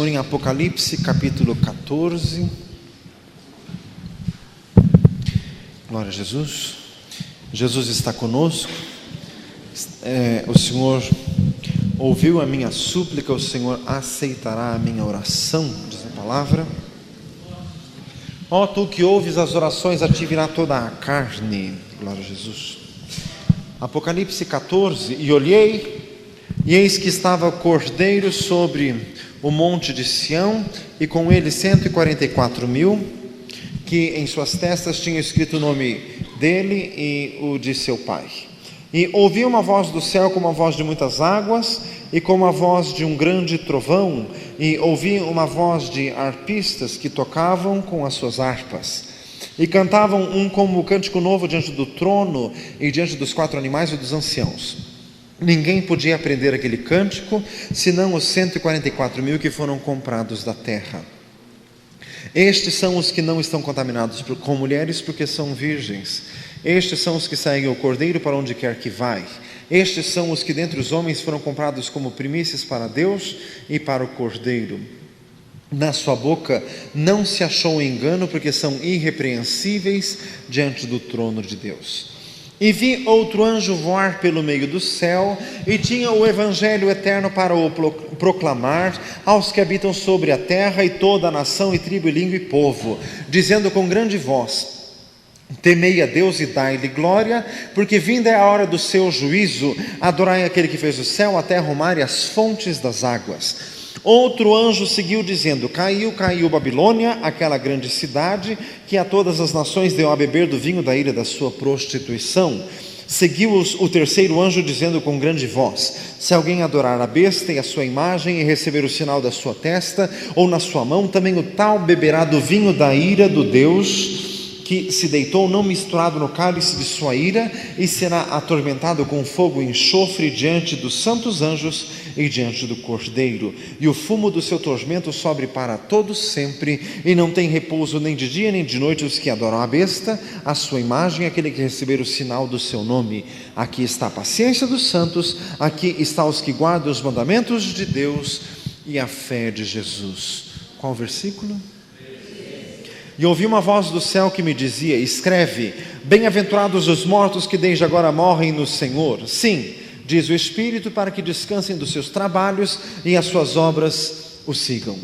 em Apocalipse capítulo 14. Glória a Jesus. Jesus está conosco. O Senhor ouviu a minha súplica, o Senhor aceitará a minha oração, diz a palavra. Ó tu que ouves as orações, a ti virá toda a carne. Glória a Jesus. Apocalipse 14. E olhei, e eis que estava o Cordeiro sobre o monte de Sião, e com ele 144.000, que em suas testas tinham escrito o nome dele e o de seu pai. E ouvi uma voz do céu como a voz de muitas águas, e como a voz de um grande trovão, e ouvi uma voz de arpistas que tocavam com as suas harpas, e cantavam um como cântico novo diante do trono, e diante dos 4 animais e dos anciãos. Ninguém podia aprender aquele cântico, senão os 144.000 que foram comprados da terra. Estes são os que não estão contaminados com mulheres, porque são virgens. Estes são os que seguem o Cordeiro para onde quer que vai. Estes são os que dentre os homens foram comprados como primícias para Deus e para o Cordeiro. Na sua boca não se achou engano, porque são irrepreensíveis diante do trono de Deus. E vi outro anjo voar pelo meio do céu, e tinha o evangelho eterno para o proclamar aos que habitam sobre a terra, e toda a nação, e tribo, e língua, e povo, dizendo com grande voz: temei a Deus e dai-lhe glória, porque vinda é a hora do seu juízo. Adorai aquele que fez o céu, a terra, o mar e as fontes das águas. Outro anjo seguiu dizendo: caiu Babilônia, aquela grande cidade, que a todas as nações deu a beber do vinho da ira da sua prostituição. Seguiu-os o terceiro anjo dizendo com grande voz: se alguém adorar a besta e a sua imagem, e receber o sinal da sua testa ou na sua mão, também o tal beberá do vinho da ira do Deus que se deitou, não misturado no cálice de sua ira, e será atormentado com fogo e enxofre diante dos santos anjos e diante do Cordeiro. E o fumo do seu tormento sobe para todos sempre, e não tem repouso nem de dia nem de noite os que adoram a besta, a sua imagem, aquele que receber o sinal do seu nome. Aqui está a paciência dos santos, aqui está os que guardam os mandamentos de Deus e a fé de Jesus. Qual versículo? E ouvi uma voz do céu que me dizia: escreve, bem-aventurados os mortos que desde agora morrem no Senhor. Sim, diz o Espírito, para que descansem dos seus trabalhos e as suas obras o sigam.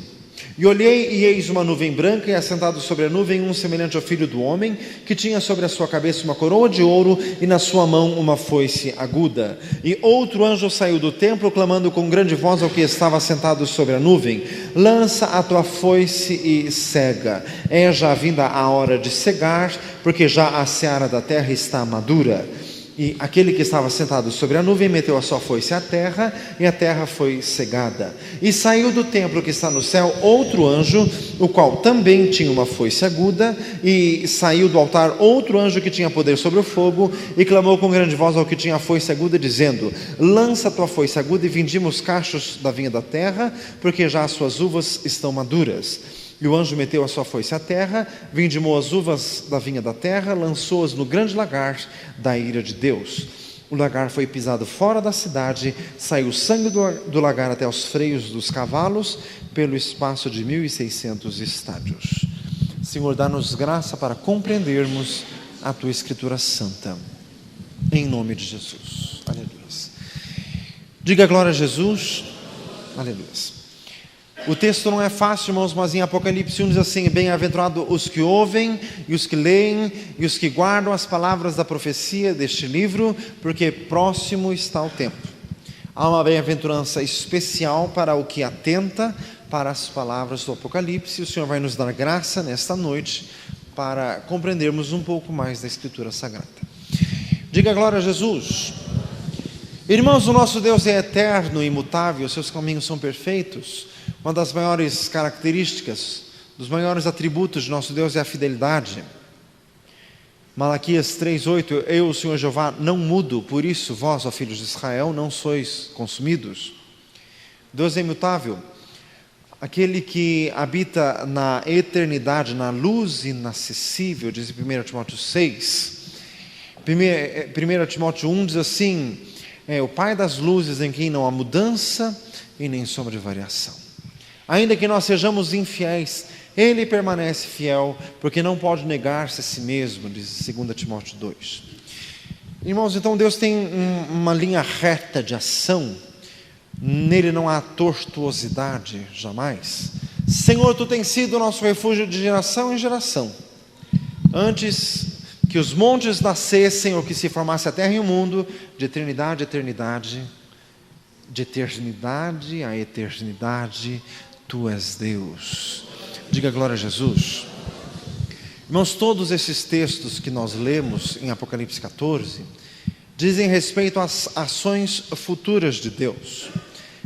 E olhei, e eis uma nuvem branca, e assentado sobre a nuvem um semelhante ao filho do homem, que tinha sobre a sua cabeça uma coroa de ouro, e na sua mão uma foice aguda. E outro anjo saiu do templo, clamando com grande voz ao que estava sentado sobre a nuvem: lança a tua foice e cega. É já vinda a hora de cegar, porque já a seara da terra está madura. E aquele que estava sentado sobre a nuvem meteu a sua foice à terra, e a terra foi cegada. E saiu do templo que está no céu outro anjo, o qual também tinha uma foice aguda, e saiu do altar outro anjo que tinha poder sobre o fogo, e clamou com grande voz ao que tinha a foice aguda, dizendo: lança a tua foice aguda e vindima os cachos da vinha da terra, porque já as suas uvas estão maduras. E o anjo meteu a sua foice à terra, vindimou as uvas da vinha da terra, lançou-as no grande lagar da ira de Deus. O lagar foi pisado fora da cidade, saiu sangue do lagar até os freios dos cavalos, pelo espaço de 1.600 estádios. Senhor, dá-nos graça para compreendermos a Tua Escritura Santa, em nome de Jesus. Aleluia. Diga glória a Jesus. Aleluia. O texto não é fácil, irmãos, mas em Apocalipse 1 diz assim: bem-aventurados os que ouvem, e os que leem, e os que guardam as palavras da profecia deste livro, porque próximo está o tempo. Há uma bem-aventurança especial para o que atenta para as palavras do Apocalipse. O Senhor vai nos dar graça nesta noite para compreendermos um pouco mais da Escritura Sagrada. Diga glória a Jesus. Irmãos, o nosso Deus é eterno e imutável, seus caminhos são perfeitos. Uma das maiores características, dos maiores atributos de nosso Deus é a fidelidade. Malaquias 3:8: eu, o Senhor Jeová, não mudo, por isso vós, ó filhos de Israel, não sois consumidos. Deus é imutável, aquele que habita na eternidade, na luz inacessível, diz em 1 Timóteo 6. 1 Timóteo 1 diz assim: é o Pai das luzes, em quem não há mudança e nem sombra de variação. Ainda que nós sejamos infiéis, Ele permanece fiel, porque não pode negar-se a si mesmo, diz 2 Timóteo 2. Irmãos, então Deus tem uma linha reta de ação, nele não há tortuosidade, jamais. Senhor, Tu tens sido o nosso refúgio de geração em geração. Antes que os montes nascessem, ou que se formasse a terra e o mundo, de eternidade a eternidade, de eternidade a eternidade, Tu és Deus. Diga glória a Jesus. Irmãos, todos esses textos que nós lemos em Apocalipse 14 dizem respeito às ações futuras de Deus.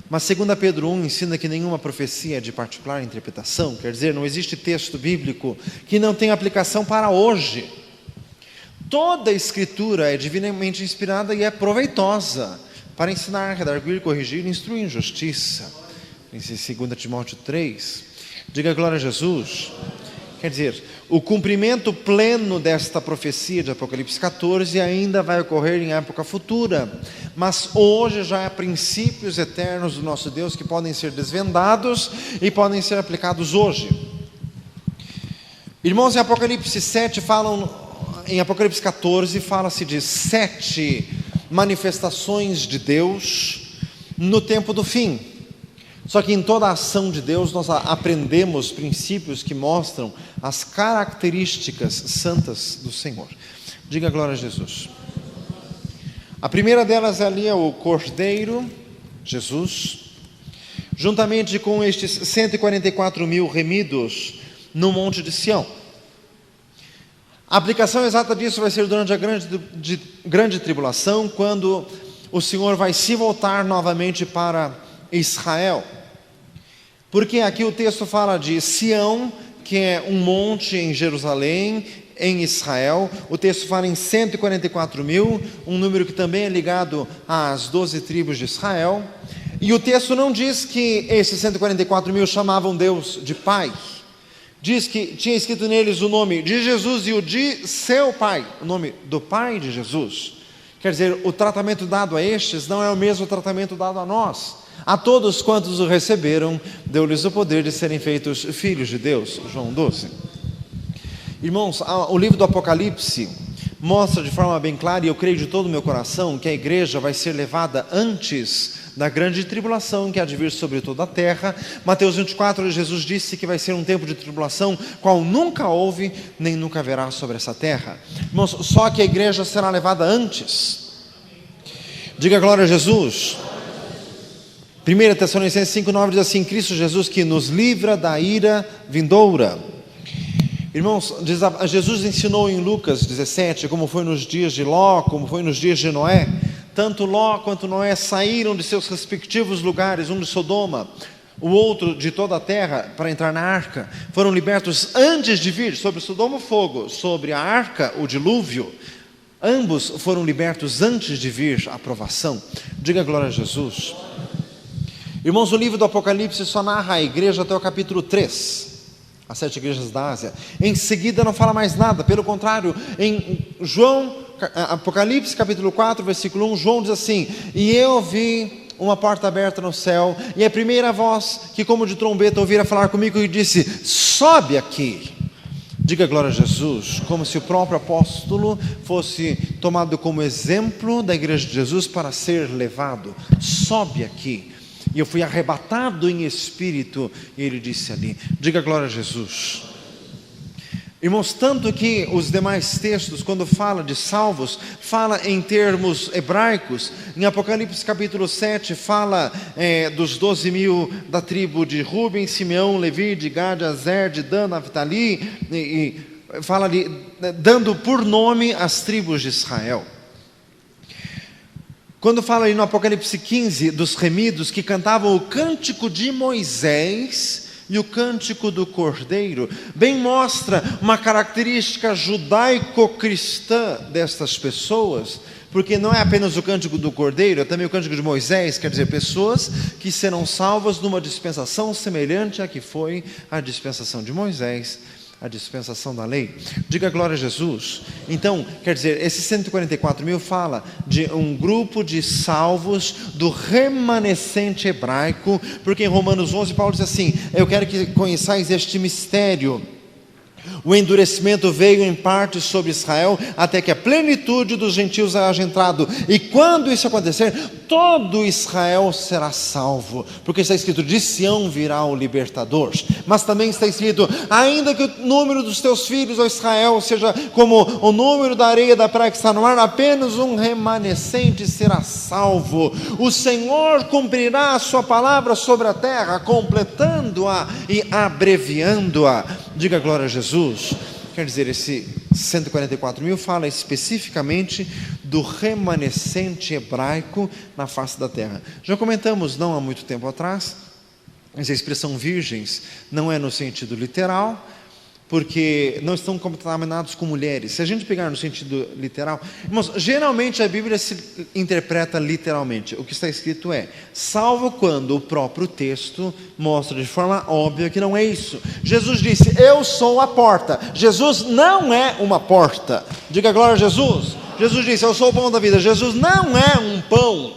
Mas 2 Pedro 1 ensina que nenhuma profecia é de particular interpretação, quer dizer, não existe texto bíblico que não tenha aplicação para hoje. Toda a Escritura é divinamente inspirada e é proveitosa para ensinar, redarguir, corrigir e instruir em justiça. Em 2 Timóteo 3, diga glória a Jesus. Quer dizer, o cumprimento pleno desta profecia de Apocalipse 14 ainda vai ocorrer em época futura, mas hoje já há princípios eternos do nosso Deus que podem ser desvendados e podem ser aplicados hoje. Irmãos, em Apocalipse 14 fala-se de 7 manifestações de Deus no tempo do fim. Só que em toda a ação de Deus nós aprendemos princípios que mostram as características santas do Senhor. Diga glória a Jesus. A primeira delas ali é o Cordeiro, Jesus, juntamente com estes 144 mil remidos no Monte de Sião. A aplicação exata disso vai ser durante a grande tribulação, quando o Senhor vai se voltar novamente para Israel. Porque aqui o texto fala de Sião, que é um monte em Jerusalém, em Israel. O texto fala em 144 mil, um número que também é ligado às 12 tribos de Israel. E o texto não diz que esses 144 mil chamavam Deus de Pai. Diz que tinha escrito neles o nome de Jesus e o de seu Pai, o nome do Pai de Jesus. Quer dizer, o tratamento dado a estes não é o mesmo tratamento dado a nós. A todos quantos o receberam, deu-lhes o poder de serem feitos filhos de Deus. João 12. Irmãos, o livro do Apocalipse mostra de forma bem clara, e eu creio de todo o meu coração, que a igreja vai ser levada antes da grande tribulação que há de vir sobre toda a terra. Mateus 24, Jesus disse que vai ser um tempo de tribulação, qual nunca houve, nem nunca haverá sobre essa terra. Irmãos, só que a igreja será levada antes. Diga glória a Jesus. 1 Tessalonicenses 5,9 diz assim: Cristo Jesus que nos livra da ira vindoura. Irmãos, Jesus ensinou em Lucas 17, como foi nos dias de Ló, como foi nos dias de Noé. Tanto Ló quanto Noé saíram de seus respectivos lugares, um de Sodoma, o outro de toda a terra, para entrar na arca. Foram libertos antes de vir, sobre Sodoma o fogo, sobre a arca o dilúvio. Ambos foram libertos antes de vir a provação. Diga glória a Jesus. Irmãos, o livro do Apocalipse só narra a igreja até o capítulo 3, as 7 igrejas da Ásia. Em seguida não fala mais nada, pelo contrário, em Apocalipse capítulo 4, versículo 1, João diz assim: e eu vi uma porta aberta no céu, e a primeira voz que como de trombeta ouvira falar comigo e disse: sobe aqui. Diga glória a Jesus, como se o próprio apóstolo fosse tomado como exemplo da igreja de Jesus para ser levado. Sobe aqui. E eu fui arrebatado em espírito, e ele disse ali. Diga glória a Jesus. Irmãos, tanto que os demais textos, quando fala de salvos, fala em termos hebraicos. Em Apocalipse capítulo 7 fala dos 12 mil da tribo de Ruben, Simeão, Levi, de Gad, Azer, de Dan, Naftali, e fala ali, dando por nome as tribos de Israel. Quando fala ali no Apocalipse 15 dos remidos que cantavam o cântico de Moisés e o cântico do Cordeiro, bem mostra uma característica judaico-cristã destas pessoas, porque não é apenas o cântico do Cordeiro, é também o cântico de Moisés, quer dizer, pessoas que serão salvas numa dispensação semelhante à que foi a dispensação de Moisés, a dispensação da lei. Diga glória a Jesus. Então, quer dizer, esse 144 mil fala de um grupo de salvos do remanescente hebraico, porque em Romanos 11 Paulo diz assim: eu quero que conheçais este mistério. O endurecimento veio em parte sobre Israel, até que a plenitude dos gentios haja entrado. E quando isso acontecer, todo Israel será salvo. Porque está escrito: de Sião virá o libertador. Mas também está escrito: ainda que o número dos teus filhos, ó Israel, seja como o número da areia da praia que está no mar, apenas um remanescente será salvo. O Senhor cumprirá a sua palavra sobre a terra, completando-a e abreviando-a. Diga glória a Jesus. Quer dizer, esse 144 mil fala especificamente do remanescente hebraico na face da terra. Já comentamos não há muito tempo atrás, mas a expressão virgens não é no sentido literal, porque não estão contaminados com mulheres. Se a gente pegar no sentido literal, irmãos, geralmente a Bíblia se interpreta literalmente. O que está escrito é: salvo quando o próprio texto mostra de forma óbvia que não é isso. Jesus disse: eu sou a porta. Jesus não é uma porta. Diga glória a Jesus. Jesus disse: eu sou o pão da vida. Jesus não é um pão.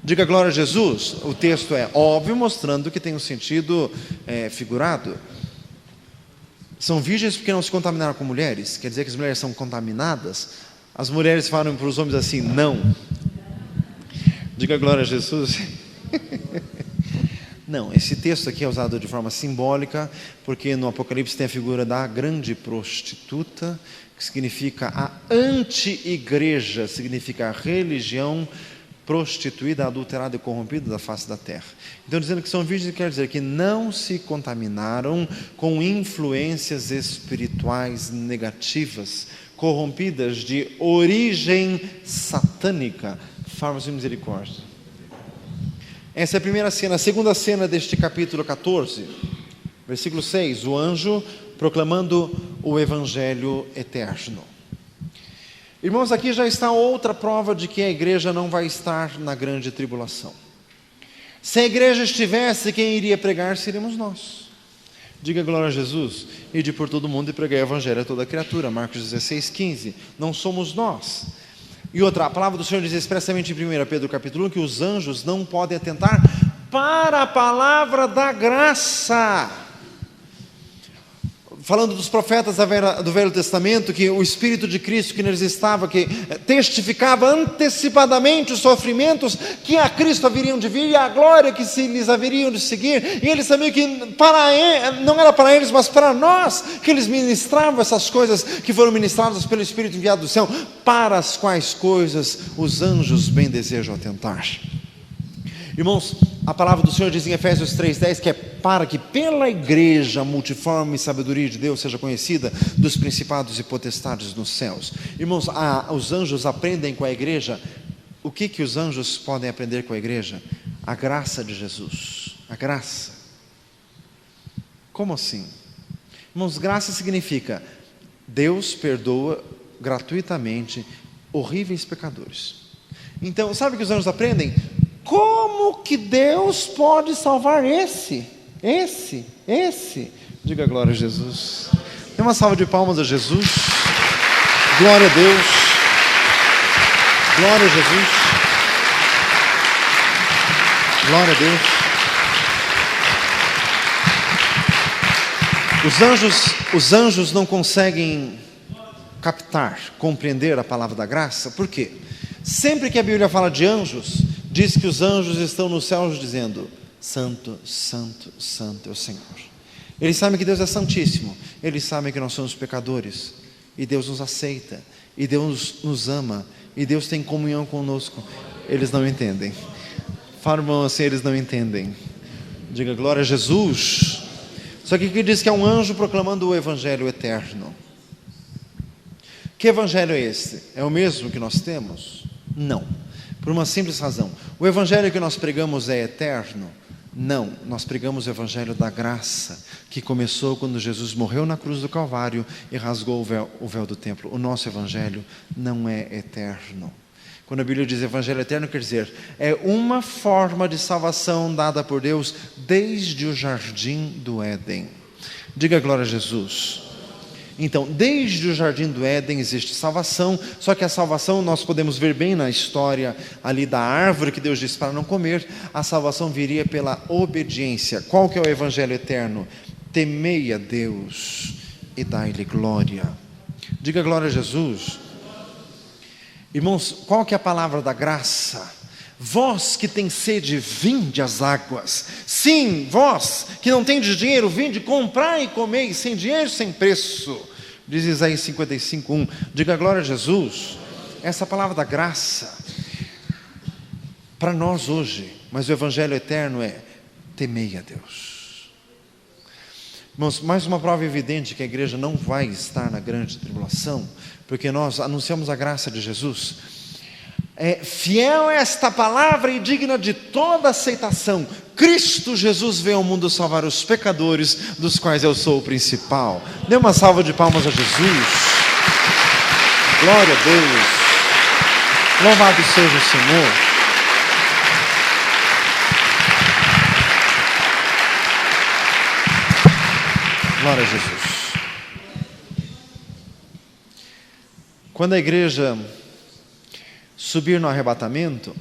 Diga glória a Jesus. O texto é óbvio, mostrando que tem um sentido figurado. São virgens porque não se contaminaram com mulheres. Quer dizer que as mulheres são contaminadas? As mulheres falam para os homens assim: não. Diga glória a Jesus. Não, esse texto aqui é usado de forma simbólica, porque no Apocalipse tem a figura da grande prostituta, que significa a anti-igreja, significa a religião prostituída, adulterada e corrompida da face da terra. Então, dizendo que são virgens, quer dizer que não se contaminaram com influências espirituais negativas, corrompidas de origem satânica. Farmos de misericórdia. Essa é a primeira cena. A segunda cena deste capítulo 14, versículo 6, o anjo proclamando o evangelho eterno. Irmãos, aqui já está outra prova de que a igreja não vai estar na grande tribulação. Se a igreja estivesse, quem iria pregar seríamos nós. Diga glória a Jesus. Ide por todo mundo e pregai o evangelho a toda criatura. Marcos 16, 15. Não somos nós. E outra, a palavra do Senhor diz expressamente em 1 Pedro capítulo 1 que os anjos não podem atentar para a palavra da graça. Falando dos profetas do Velho Testamento, que o Espírito de Cristo que neles estava, que testificava antecipadamente os sofrimentos que a Cristo haveriam de vir e a glória que se lhes haveriam de seguir, e eles sabiam que não era para eles, mas para nós, que eles ministravam essas coisas que foram ministradas pelo Espírito enviado do céu, para as quais coisas os anjos bem desejam atentar. Irmãos, a palavra do Senhor diz em Efésios 3,10 que é para que pela igreja a multiforme sabedoria de Deus seja conhecida dos principados e potestades nos céus. Irmãos, os anjos aprendem com a igreja. O que os anjos podem aprender com a igreja? A graça de Jesus. A graça. Como assim? Irmãos, graça significa Deus perdoa gratuitamente horríveis pecadores. Então, sabe o que os anjos aprendem? Como que Deus pode salvar esse? Diga glória a Jesus. Dê uma salva de palmas a Jesus. Glória a Deus. Glória a Jesus. Glória a Deus. Os anjos não conseguem captar, compreender a palavra da graça. Por quê? Sempre que a Bíblia fala de anjos, diz que os anjos estão nos céus dizendo: santo, santo, santo é o Senhor. Eles sabem que Deus é santíssimo. Eles sabem que nós somos pecadores. E Deus nos aceita. E Deus nos ama. E Deus tem comunhão conosco. Eles não entendem. Fala, irmão, assim, eles não entendem. Diga glória a Jesus. Só que aqui diz que é um anjo proclamando o evangelho eterno. Que evangelho é esse? É o mesmo que nós temos? Não. Por uma simples razão. O evangelho que nós pregamos é eterno? Não, nós pregamos o evangelho da graça, que começou quando Jesus morreu na cruz do Calvário e rasgou o véu do templo. O nosso evangelho não é eterno. Quando a Bíblia diz evangelho eterno, quer dizer, é uma forma de salvação dada por Deus desde o jardim do Éden. Diga glória a Jesus. Então, desde o Jardim do Éden existe salvação, só que a salvação nós podemos ver bem na história ali da árvore que Deus disse para não comer, a salvação viria pela obediência. Qual que é o evangelho eterno? Temei a Deus e dai-lhe glória. Diga glória a Jesus. Irmãos, qual que é a palavra da graça? Vós que tem sede, vinde às águas. Sim, vós que não tendes dinheiro, vinde, comprai e comei, sem dinheiro, sem preço. Diz Isaías 55:1. Diga glória a Jesus. Essa palavra da graça para nós hoje, mas o evangelho eterno é: temei a Deus. Irmãos, mais uma prova evidente que a igreja não vai estar na grande tribulação, porque nós anunciamos a graça de Jesus. Fiel é esta palavra e digna de toda aceitação. Cristo Jesus veio ao mundo salvar os pecadores, dos quais eu sou o principal. Dê uma salva de palmas a Jesus. Glória a Deus. Louvado seja o Senhor. Glória a Jesus. Quando a igreja subir no arrebatamento,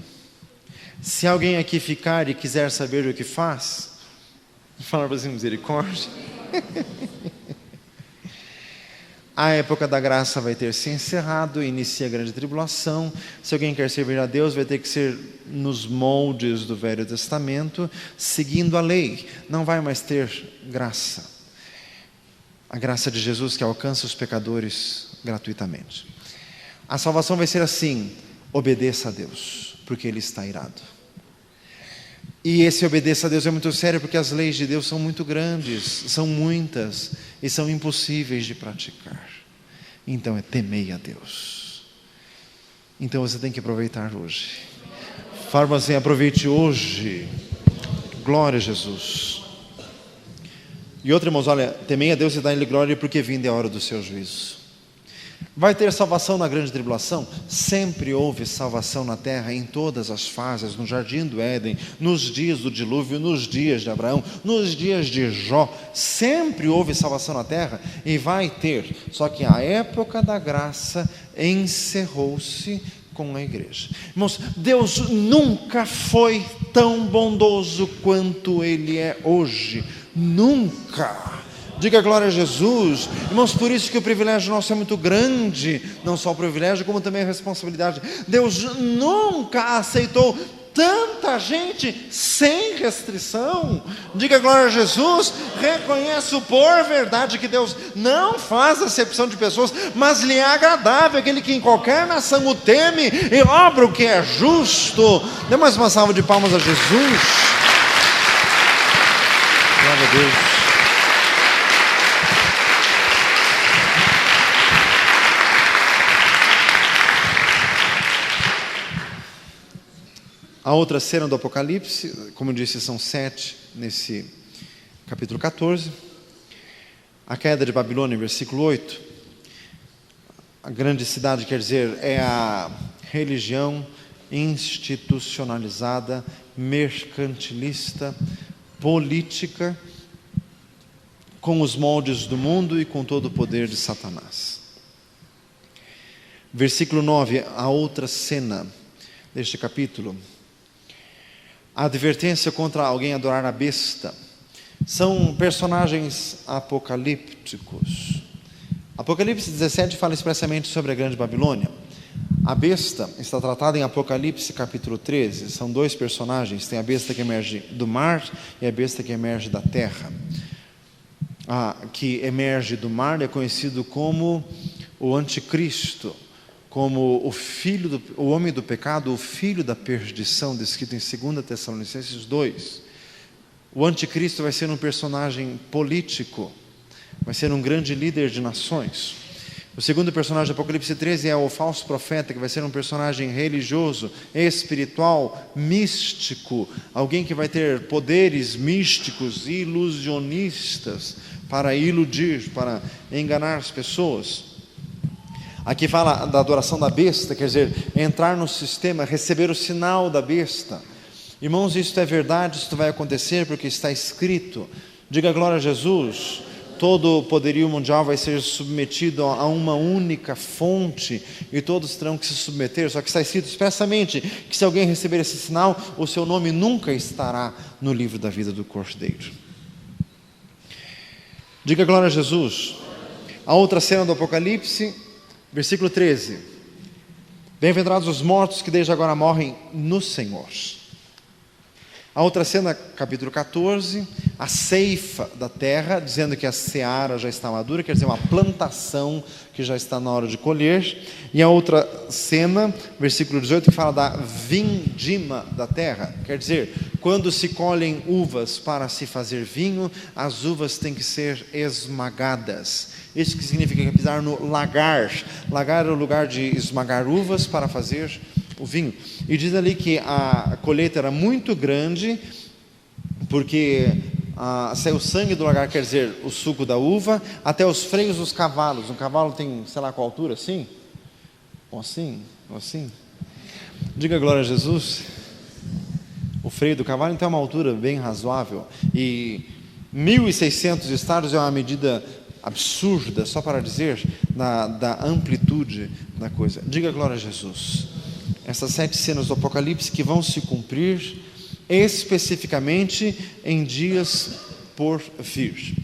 se alguém aqui ficar e quiser saber o que faz, fala para você, misericórdia. A época da graça vai ter se encerrado, inicia a grande tribulação. Se alguém quer servir a Deus, vai ter que ser nos moldes do Velho Testamento, seguindo a lei. Não vai mais ter graça. A graça de Jesus que alcança os pecadores gratuitamente. A salvação vai ser assim: obedeça a Deus, porque Ele está irado. E esse obedeça a Deus é muito sério, porque as leis de Deus são muito grandes, são muitas, e são impossíveis de praticar. Então é temei a Deus. Então você tem que aproveitar hoje. Fala assim: aproveite hoje. Glória a Jesus. E outro, irmãos, olha, temei a Deus e dai-lhe glória, porque vinda é a hora do seu juízo. Vai ter salvação na grande tribulação? Sempre houve salvação na terra, em todas as fases, no Jardim do Éden, nos dias do dilúvio, nos dias de Abraão, nos dias de Jó. Sempre houve salvação na terra e vai ter. Só que a época da graça encerrou-se com a igreja. Irmãos, Deus nunca foi tão bondoso quanto Ele é hoje. Nunca. Diga glória a Jesus. Irmãos, por isso que o privilégio nosso é muito grande. Não só o privilégio, como também a responsabilidade. Deus nunca aceitou tanta gente sem restrição. Diga glória a Jesus. Reconheço por verdade que Deus não faz acepção de pessoas, mas lhe é agradável aquele que em qualquer nação o teme e obra o que é justo. Dê mais uma salva de palmas a Jesus. Glória a Deus. A outra cena do Apocalipse, como eu disse, são 7 nesse capítulo 14. A queda de Babilônia, versículo 8. A grande cidade, quer dizer, é a religião institucionalizada, mercantilista, política, com os moldes do mundo e com todo o poder de Satanás. Versículo 9, a outra cena deste capítulo. A advertência contra alguém adorar a besta. São personagens apocalípticos. Apocalipse 17 fala expressamente sobre a grande Babilônia. A besta está tratada em Apocalipse capítulo 13. São 2 personagens. Tem a besta que emerge do mar e a besta que emerge da terra. A que emerge do mar é conhecido como o anticristo, como o homem do pecado, o filho da perdição, descrito em 2 Tessalonicenses 2. O anticristo vai ser um personagem político, vai ser um grande líder de nações. O segundo personagem de Apocalipse 13 é o falso profeta, que vai ser um personagem religioso, espiritual, místico, alguém que vai ter poderes místicos, ilusionistas, para iludir, para enganar as pessoas. Aqui fala da adoração da besta, quer dizer, entrar no sistema, receber o sinal da besta. Irmãos, isso é verdade, isso vai acontecer porque está escrito. Diga glória a Jesus. todo o poderio mundial vai ser submetido a uma única fonte e todos terão que se submeter. Só que está escrito expressamente que se alguém receber esse sinal, o seu nome nunca estará no livro da vida do Cordeiro. Diga glória a Jesus. A outra cena do Apocalipse, versículo 13: bem-aventurados os mortos que desde agora morrem no Senhor. A outra cena, capítulo 14, a ceifa da terra, dizendo que a seara já está madura, quer dizer, uma plantação que já está na hora de colher. E a outra cena, versículo 18, que fala da vindima da terra, quer dizer, quando se colhem uvas para se fazer vinho, as uvas têm que ser esmagadas. Isso que significa pisar no lagar. Lagar é o lugar de esmagar uvas para fazer o vinho. E diz ali que a colheita era muito grande, porque saiu sangue do lagar, quer dizer, o suco da uva, até os freios dos cavalos. Um cavalo tem, sei lá qual altura, assim? Ou assim? Ou assim? Diga glória a Jesus. O freio do cavalo então é uma altura bem razoável. E 1.600 estádios é uma medida absurda, só para dizer da amplitude da coisa. Diga glória a Jesus. Essas 7 cenas do Apocalipse que vão se cumprir especificamente em dias por vir.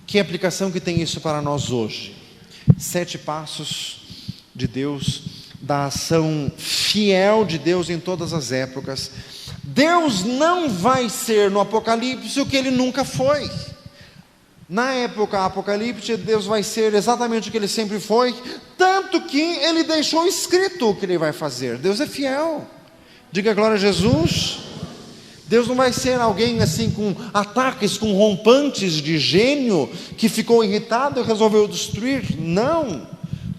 Que aplicação que tem isso para nós hoje? 7 passos de Deus, da ação fiel de Deus em todas as épocas. Deus não vai ser no Apocalipse o que Ele nunca foi. Na época apocalíptica, Deus vai ser exatamente o que Ele sempre foi, tanto que Ele deixou escrito o que Ele vai fazer. Deus é fiel. Diga glória a Jesus. Deus não vai ser alguém assim com ataques, com rompantes de gênio, que ficou irritado e resolveu destruir. Não.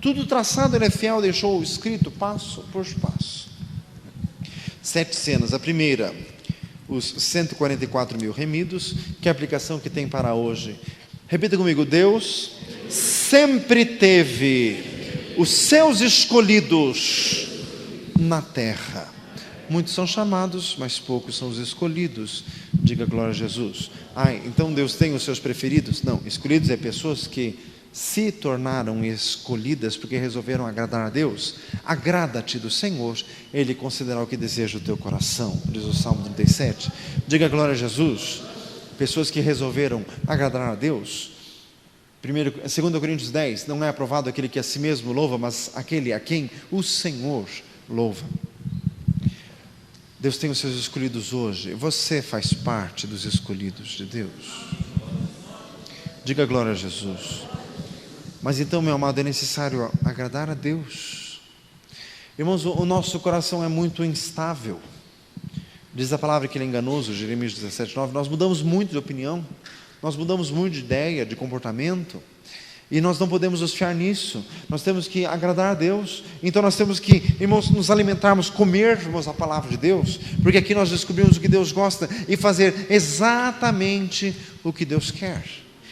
Tudo traçado, Ele é fiel, deixou escrito passo por passo. 7 cenas. A primeira, os 144 mil remidos. Que aplicação que tem para hoje? Repita comigo: Deus sempre teve os seus escolhidos na terra. Muitos são chamados, mas poucos são os escolhidos. Diga glória a Jesus. Então Deus tem os seus preferidos? Não, escolhidos é pessoas que se tornaram escolhidas porque resolveram agradar a Deus. Agrada-te do Senhor, Ele concederá o que deseja o teu coração, diz o Salmo 37. Diga glória a Jesus. Pessoas que resolveram agradar a Deus. 2 Coríntios 10, não é aprovado aquele que a si mesmo louva, mas aquele a quem o Senhor louva. Deus tem os seus escolhidos hoje. Você faz parte dos escolhidos de Deus. Diga glória a Jesus. Mas então, meu amado, é necessário agradar a Deus. Irmãos, o nosso coração é muito instável. Diz a palavra que ele é enganoso, Jeremias 17:9. Nós mudamos muito de opinião, nós mudamos muito de ideia, de comportamento, e nós não podemos nos fiar nisso. Nós temos que agradar a Deus. Então nós temos que, irmãos, nos alimentarmos, comermos a palavra de Deus, porque aqui nós descobrimos o que Deus gosta e fazer exatamente o que Deus quer.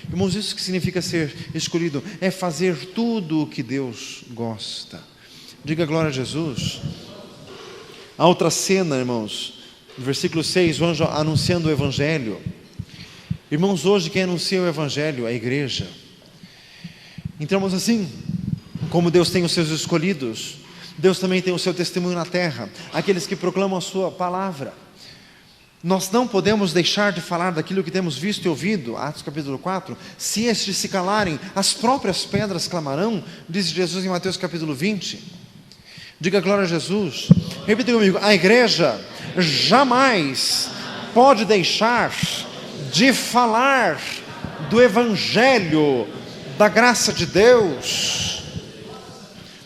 Irmãos, isso que significa ser escolhido, é fazer tudo o que Deus gosta. Diga glória a Jesus. A outra cena, irmãos, no versículo 6, o anjo anunciando o Evangelho. Irmãos, hoje quem anuncia o Evangelho é a igreja. Então, irmãos, assim como Deus tem os seus escolhidos, Deus também tem o seu testemunho na terra, aqueles que proclamam a sua palavra. Nós não podemos deixar de falar daquilo que temos visto e ouvido. Atos capítulo 4, se estes se calarem, as próprias pedras clamarão, diz Jesus em Mateus capítulo 20. Diga glória a Jesus. Repita comigo: a igreja jamais pode deixar de falar do Evangelho, da graça de Deus.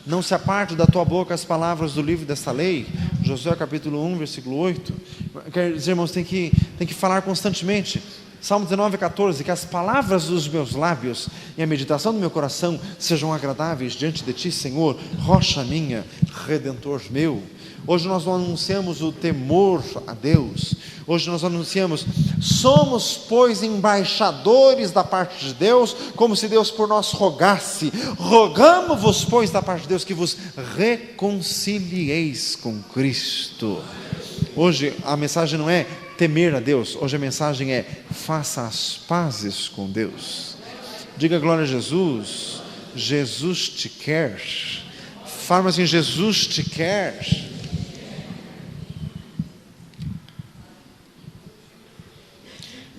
Não se aparte da tua boca as palavras do livro desta lei. Josué capítulo 1, versículo 8. Quer dizer, irmãos, tem que falar constantemente. Salmo 19:14, que as palavras dos meus lábios e a meditação do meu coração sejam agradáveis diante de ti, Senhor, rocha minha, redentor meu. Hoje nós não anunciamos o temor a Deus. Hoje nós anunciamos: somos, pois, embaixadores da parte de Deus, como se Deus por nós rogasse. Rogamo-vos, pois, da parte de Deus, que vos reconcilieis com Cristo. Hoje a mensagem não é temer a Deus, hoje a mensagem é: faça as pazes com Deus. Diga glória a Jesus. Jesus te quer. Fala assim, Jesus te quer.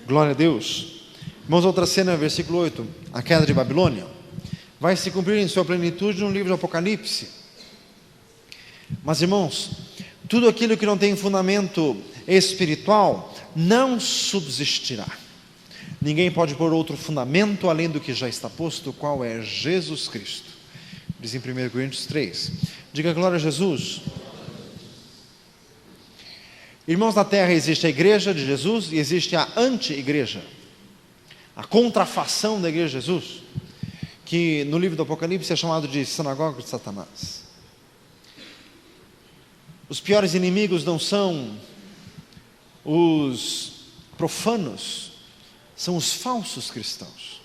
Glória a Deus. Irmãos, outra cena, versículo 8, a queda de Babilônia, vai se cumprir em sua plenitude no livro do Apocalipse. Mas, irmãos, tudo aquilo que não tem fundamento espiritual não subsistirá. Ninguém pode pôr outro fundamento além do que já está posto, qual é Jesus Cristo. Diz em 1 Coríntios 3. Diga glória a Jesus. Irmãos, na terra existe a igreja de Jesus e existe a anti-igreja, a contrafação da igreja de Jesus, que no livro do Apocalipse é chamado de sinagoga de Satanás. Os piores inimigos não são os profanos, são os falsos cristãos.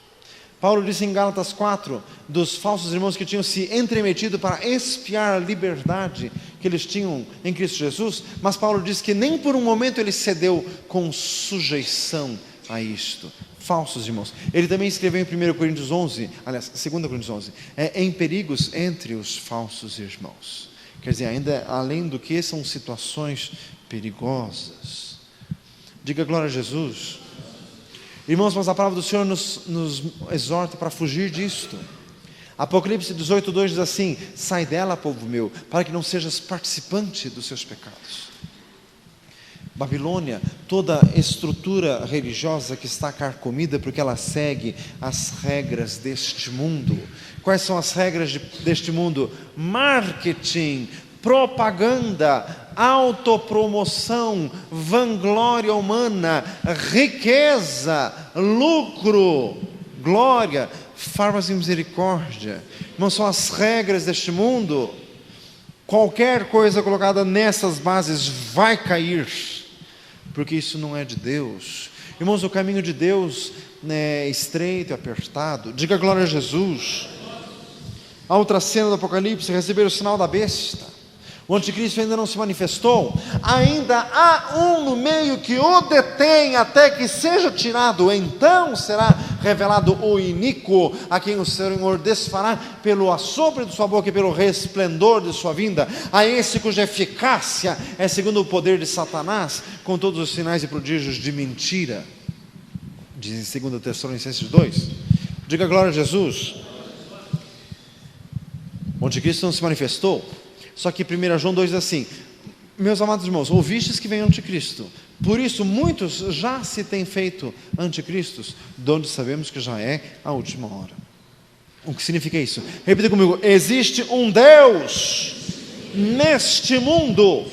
Paulo disse em Gálatas 4, dos falsos irmãos que tinham se entremetido para espiar a liberdade que eles tinham em Cristo Jesus, mas Paulo diz que nem por um momento ele cedeu com sujeição a isto. Falsos irmãos. Ele também escreveu em 1 Coríntios 11, aliás, 2 Coríntios 11, em perigos entre os falsos irmãos. Quer dizer, ainda além do que são situações perigosas. Diga glória a Jesus. Irmãos, mas a palavra do Senhor nos exorta para fugir disto. Apocalipse 18:2 diz assim: sai dela, povo meu, para que não sejas participante dos seus pecados. Babilônia, toda estrutura religiosa que está carcomida porque ela segue as regras deste mundo. Quais são as regras deste mundo? Marketing, propaganda, autopromoção, vanglória humana, riqueza, lucro, glória, farmas e misericórdia. Não são as regras deste mundo. Qualquer coisa colocada nessas bases vai cair, porque isso não é de Deus. Irmãos, o caminho de Deus é estreito e apertado. Diga glória a Jesus. A outra cena do Apocalipse, receber o sinal da besta. O anticristo ainda não se manifestou, ainda há um no meio que o detém até que seja tirado, então será revelado o iníquo, a quem o Senhor desfará pelo assopro de sua boca e pelo resplendor de sua vinda, a esse cuja eficácia é segundo o poder de Satanás, com todos os sinais e prodígios de mentira, diz em 2 Tessalonicenses 2, diga glória a Jesus. O anticristo não se manifestou, só que 1 João 2 diz assim: meus amados irmãos, ouvistes que vem o anticristo, por isso muitos já se têm feito anticristos, de onde sabemos que já é a última hora. O que significa isso? Repita comigo: existe um Deus neste mundo.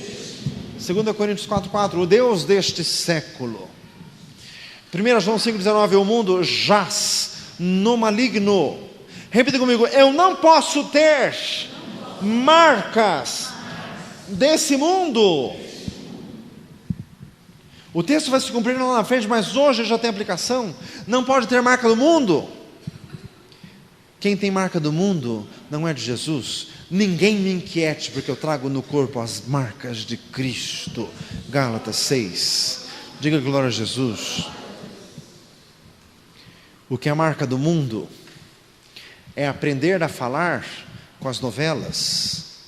2 Coríntios 4:4, o Deus deste século. 1 João 5:19, o mundo jaz no maligno. Repita comigo: eu não posso ter marcas desse mundo. O texto vai se cumprir lá na frente, mas hoje já tem aplicação. Não pode ter marca do mundo. Quem tem marca do mundo não é de Jesus. Ninguém me inquiete, porque eu trago no corpo as marcas de Cristo. Gálatas 6. Diga glória a Jesus. O que é a marca do mundo é aprender a falar com as novelas,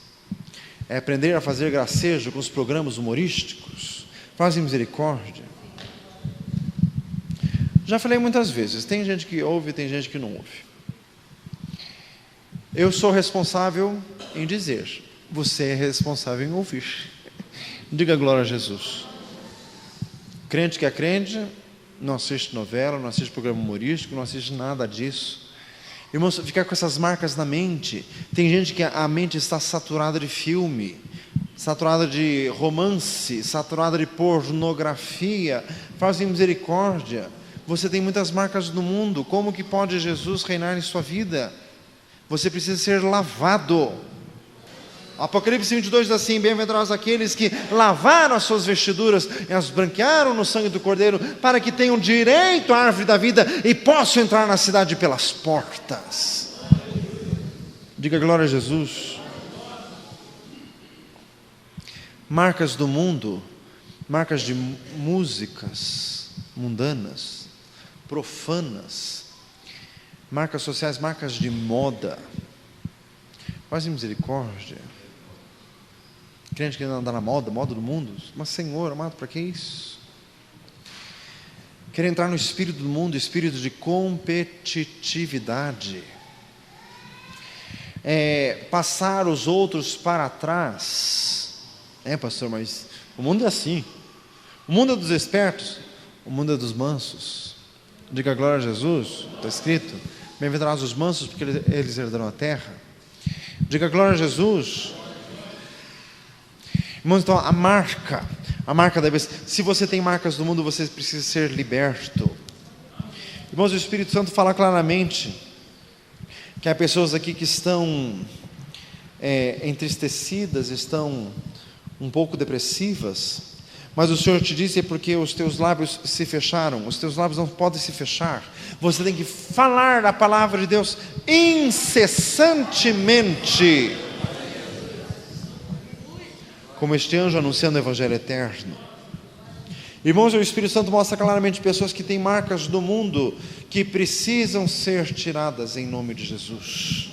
é aprender a fazer gracejo com os programas humorísticos. Fazem misericórdia. Já falei muitas vezes, tem gente que ouve, tem gente que não ouve. Eu sou responsável em dizer, você é responsável em ouvir. Diga glória a Jesus. Crente que é crente, não assiste novela, não assiste programa humorístico, não assiste nada disso. Irmãos, ficar com essas marcas na mente. Tem gente que a mente está saturada de filme, saturada de romance, saturada de pornografia. Fazem misericórdia. Você tem muitas marcas no mundo. Como que pode Jesus reinar em sua vida? Você precisa ser lavado. Apocalipse 22 diz assim: bem-aventurados aqueles que lavaram as suas vestiduras e as branquearam no sangue do Cordeiro, para que tenham direito à árvore da vida e possam entrar na cidade pelas portas. Diga glória a Jesus. Marcas do mundo, marcas de músicas mundanas, profanas, marcas sociais, marcas de moda. Quase misericórdia. Crente querendo andar na moda do mundo. Mas Senhor, amado, para que isso? Quer entrar no espírito do mundo, espírito de competitividade. Passar os outros para trás. Pastor, mas o mundo é assim. O mundo é dos espertos, o mundo é dos mansos. Diga glória a Jesus, está escrito: bem-aventurados os mansos, porque eles herdarão a terra. Diga glória a Jesus. Irmãos, então a marca da vez. Se você tem marcas do mundo, você precisa ser liberto. Irmãos, o Espírito Santo fala claramente que há pessoas aqui que estão entristecidas, estão um pouco depressivas, mas o Senhor te disse: é porque os teus lábios se fecharam. Os teus lábios não podem se fechar. Você tem que falar a palavra de Deus incessantemente, como este anjo anunciando o Evangelho eterno. Irmãos, o Espírito Santo mostra claramente pessoas que têm marcas do mundo que precisam ser tiradas em nome de Jesus.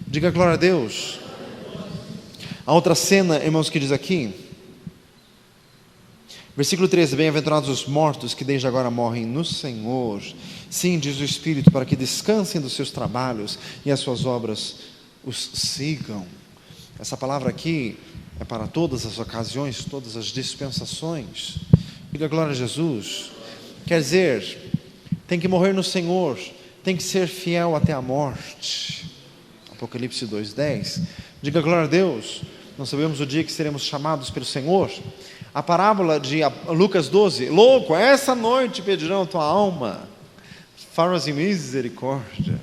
Diga glória a Deus. A outra cena, irmãos, que diz aqui, versículo 13: bem-aventurados os mortos que desde agora morrem no Senhor. Sim, diz o Espírito, para que descansem dos seus trabalhos e as suas obras os sigam. Essa palavra aqui é para todas as ocasiões, todas as dispensações. Diga glória a Jesus. Quer dizer, tem que morrer no Senhor, tem que ser fiel até a morte. Apocalipse 2:10. Diga glória a Deus. Não sabemos o dia que seremos chamados pelo Senhor. A parábola de Lucas 12: louco, essa noite pedirão a tua alma. Fala-nos em misericórdia.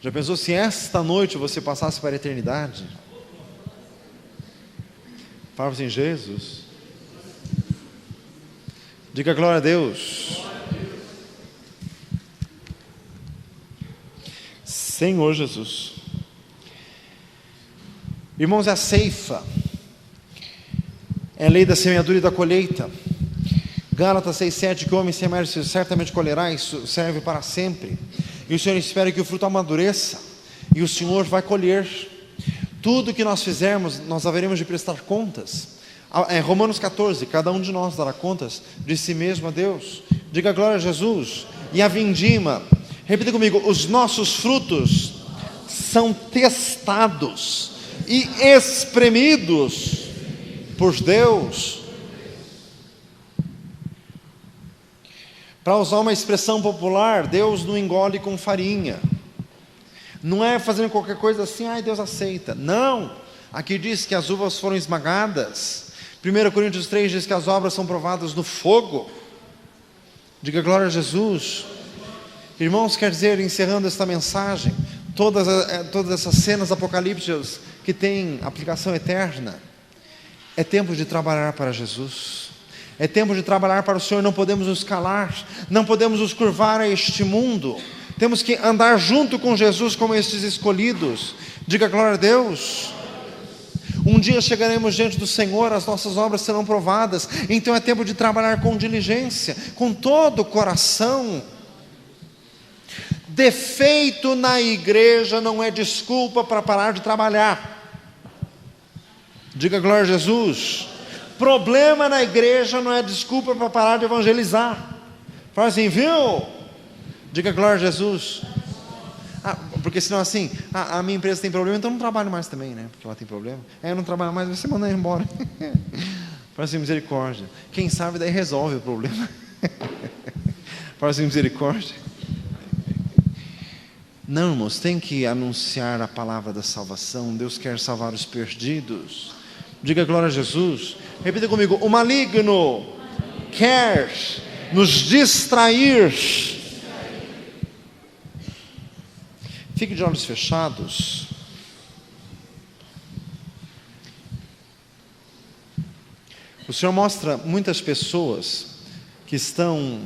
Já pensou se esta noite você passasse para a eternidade? Fala em Jesus. Diga glória a Deus. Senhor Jesus. Irmãos, é a ceifa, é a lei da semeadura e da colheita. Gálatas 6:7: que o homem semear certamente colherá. Isso serve para sempre. E o Senhor espera que o fruto amadureça, e o Senhor vai colher. Tudo que nós fizermos, nós haveremos de prestar contas. Romanos 14: cada um de nós dará contas de si mesmo a Deus. Diga glória a Jesus. E a vindima, repita comigo: os nossos frutos são testados e espremidos por Deus. Para usar uma expressão popular, Deus não engole com farinha. Não é fazendo qualquer coisa assim, Deus aceita. Não, aqui diz que as uvas foram esmagadas. 1 Coríntios 3 diz que as obras são provadas no fogo. Diga glória a Jesus. Irmãos, quer dizer, encerrando esta mensagem, todas essas cenas apocalípticas que têm aplicação eterna, é tempo de trabalhar para Jesus. É tempo de trabalhar para o Senhor. Não podemos nos calar, não podemos nos curvar a este mundo. Temos que andar junto com Jesus como estes escolhidos. Diga glória a Deus. Um dia chegaremos diante do Senhor, as nossas obras serão provadas. Então é tempo de trabalhar com diligência, com todo o coração. Defeito na igreja não é desculpa para parar de trabalhar. Diga glória a Jesus. Problema na igreja não é desculpa para parar de evangelizar. Fala assim, viu? Diga glória a Jesus. Porque senão assim, a minha empresa tem problema, então eu não trabalho mais também, né? Porque ela tem problema. Eu não trabalho mais, você manda ele embora. Fala assim, misericórdia. Quem sabe daí resolve o problema. Fala assim, misericórdia. Não, irmãos, tem que anunciar a palavra da salvação. Deus quer salvar os perdidos. Diga glória a Jesus. Repita comigo: o maligno quer nos distrair. Fique de olhos fechados. O Senhor mostra muitas pessoas que estão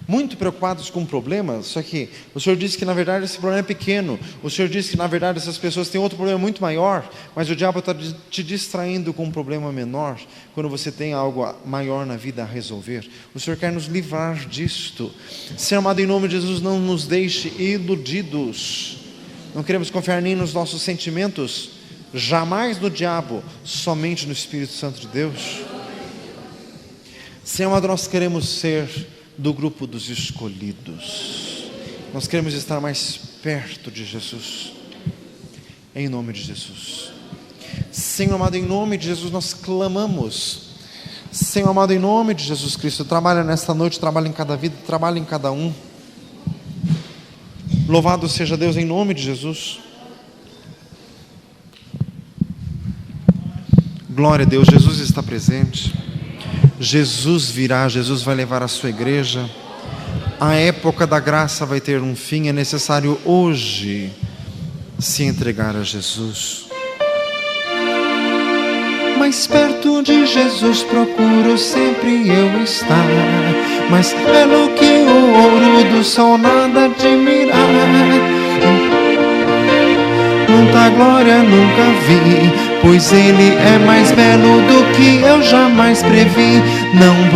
muito preocupados com problemas, só que o Senhor disse que na verdade esse problema é pequeno, o Senhor disse que na verdade essas pessoas têm outro problema muito maior, mas o diabo está te distraindo com um problema menor, quando você tem algo maior na vida a resolver. O Senhor quer nos livrar disto. Senhor amado, em nome de Jesus, não nos deixe iludidos, não queremos confiar nem nos nossos sentimentos, jamais no diabo, somente no Espírito Santo de Deus. Senhor amado, nós queremos ser do grupo dos escolhidos, nós queremos estar mais perto de Jesus, em nome de Jesus. Senhor amado, em nome de Jesus nós clamamos. Senhor amado, em nome de Jesus Cristo, trabalha nesta noite, trabalha em cada vida, trabalha em cada um. Louvado seja Deus, em nome de Jesus. Glória a Deus, Jesus está presente. Jesus virá, Jesus vai levar a sua igreja. A época da graça vai ter um fim. É necessário hoje se entregar a Jesus. Mais perto de Jesus procuro sempre eu estar, mais belo que o ouro do sol nada admirar. Muita glória nunca vi, pois Ele é mais belo do que eu jamais previ. Não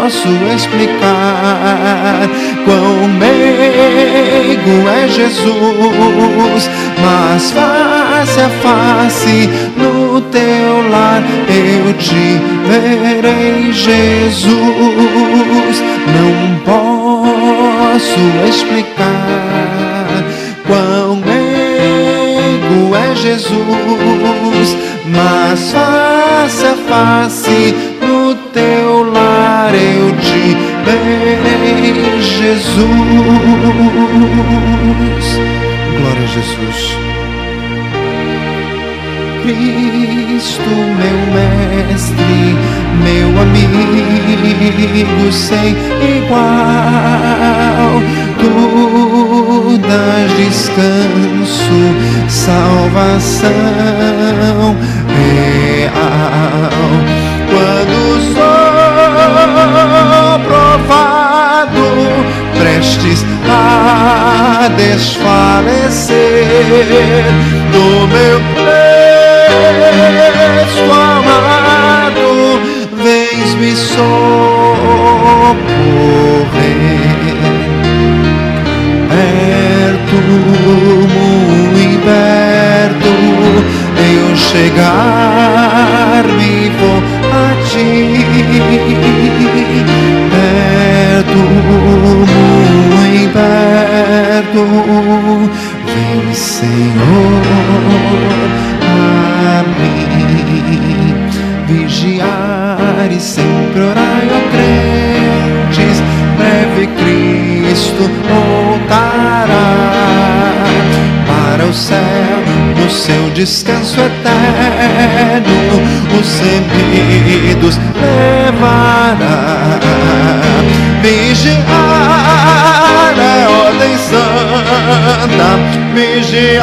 posso explicar quão meigo é Jesus, mas face a face no teu lar eu te verei, Jesus. Não posso explicar quão meigo é Jesus, mas face a face no teu lar eu te verei, Jesus. Glória a Jesus. Cristo, meu mestre, meu amigo sem igual, tu dás descanso, salvação real. Quando sou provado, prestes a desfalecer do meu preço amado, vens me socorrer. Perto, muito perto, eu chegar-me vou a ti. Perto, muito perto, vem Senhor a mim. Vigiar e sempre orai, ó crentes, breve Cristo voltará para o céu, no seu descanso eterno, os remidos levará. Vigiar é ordem santa, vigiar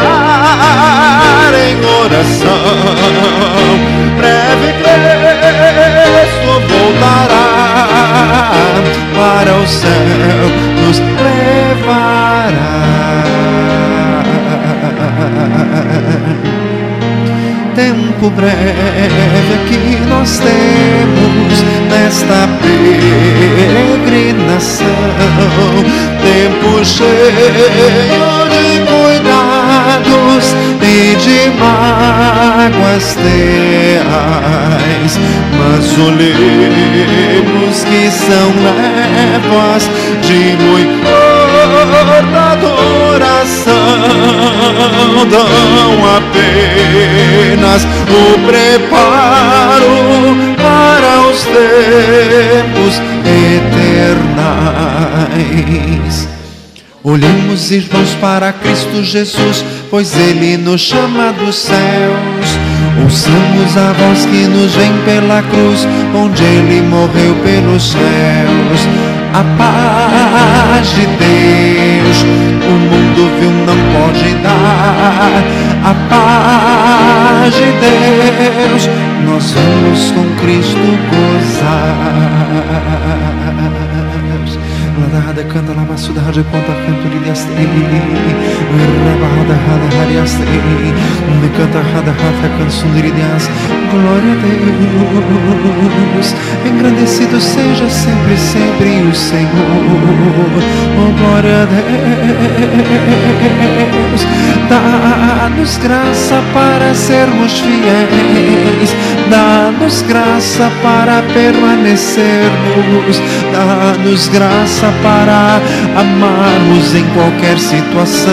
em oração, breve Cristo voltará para o céu, nos levará. Tempo breve que nós temos nesta peregrinação, tempo cheio de cuidados e de mágoas terrais, mas olhemos que são léguas de muito da adoração, dão apenas o preparo para os tempos eternais. Olhemos, irmãos, para Cristo Jesus, pois Ele nos chama dos céus. Ouçamos a voz que nos vem pela cruz, onde Ele morreu pelos réus. A paz de Deus o mundo viu não pode dar. A paz de Deus nós vamos com Cristo gozar. Ladada canta la basuda hade conta canto lidiaste rabada hada hariaste me canta hada hata cansundiridias. Glória a Deus, engrandecido seja sempre, sempre o Senhor. Oh, glória a Deus, dá-nos graça para sermos fiéis, dá-nos graça para permanecermos, dá-nos graça para amarmos em qualquer situação,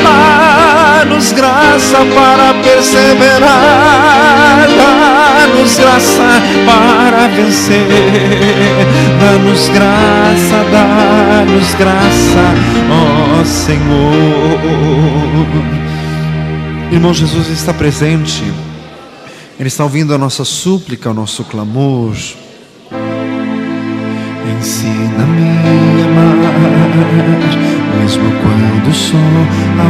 dá-nos graça para perseverar, dá-nos graça para vencer, dá-nos graça, ó Senhor. Irmão, Jesus está presente, Ele está ouvindo a nossa súplica, o nosso clamor. Ensina-me a amar, mesmo quando só há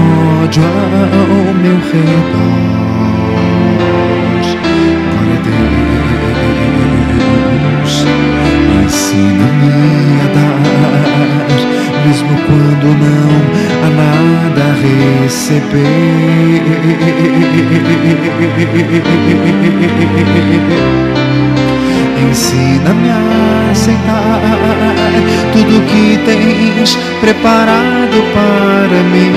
ódio ao meu redor. Glória a Deus, ensina-me a dar, mesmo quando não há nada a receber. Ensina-me a aceitar tudo que tens preparado para mim,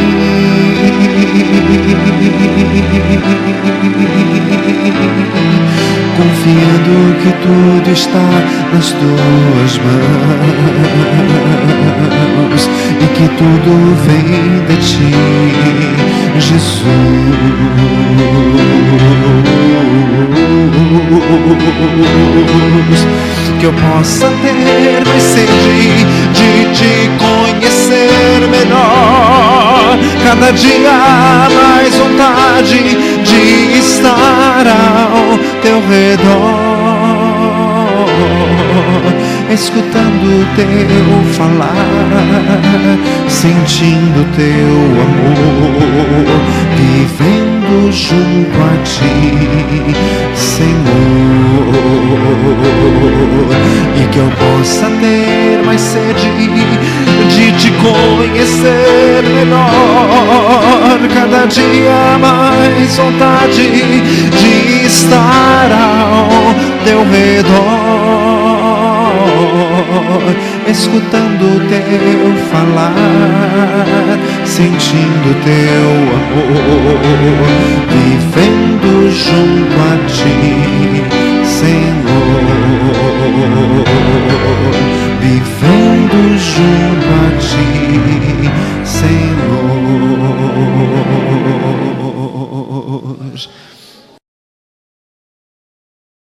confiando que tudo está nas tuas mãos e que tudo vem de ti, Jesus. Que eu possa ter mais sede de te conhecer melhor, cada dia mais vontade de estar ao teu redor, escutando o teu falar, sentindo o teu amor, vivendo junto a ti, Senhor. E que eu possa ter mais sede de te conhecer melhor, cada dia mais vontade de estar ao teu redor, escutando o teu falar, sentindo o teu amor, vivendo junto a ti, Senhor, vivendo junto